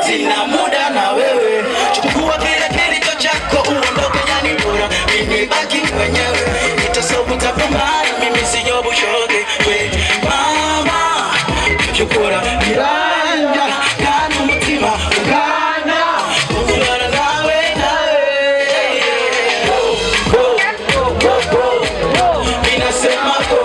sina muda na wewe. Chukua kile kilicho chako uondoke, yani bora mimi baki mwenyewe. Nitasobu tapambana, mimi siyo bushoke. We mama, chukura miranja kana umutima ugana kuvugana nawe minasema go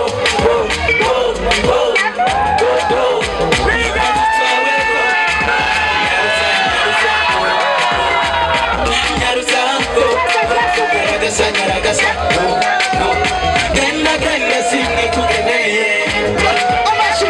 Nyaragasa genda genda singe tukeneye amashi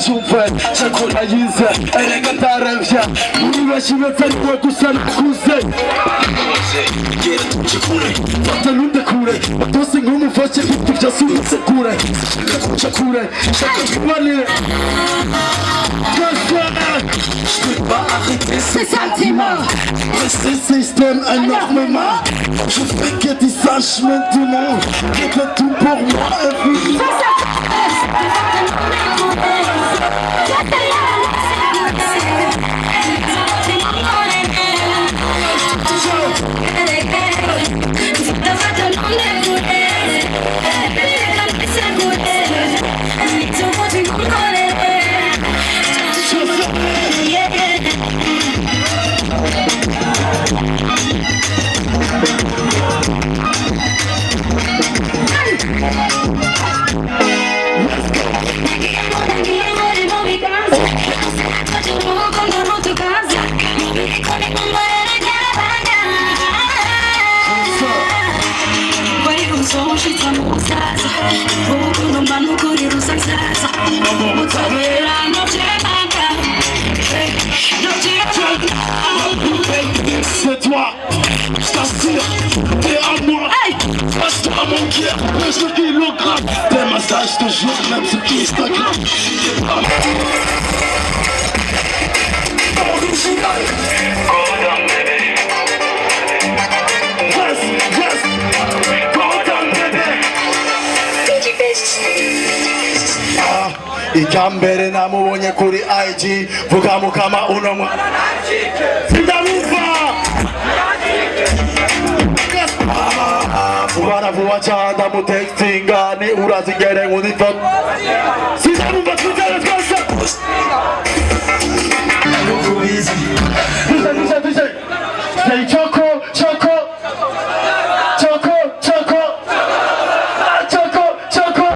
ushumve shakura yize erega ndarevya muri benshi beza ariwe gusa nakuze fata lunde kure batose nk'umufashe ibintu vyasubitse kure shaka kuca kure shaka tubanire je peux pas arrêter ces sentiments. Ce système énormément. Je fais que des sages maintenant. Faites tout pour moi et puis. C'est toi, je t'assure, t'es à moi. Passe-toi à mon cœur, pèse le kilogramme. Tes massages toujours, même sur Instagram. T'es pas original. Go down, baby. Yes, yes. Go down, baby. Ikambere namubonye kuri IG vuga mukama uno mwa sindamuva Vugana vuba chanda mu textinga ni urazigere ngudifot sindamuva kujana twese Say choco choco choco choco choco choco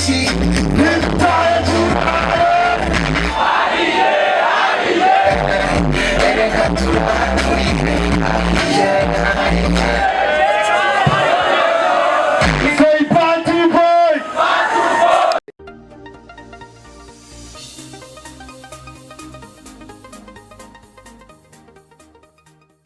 She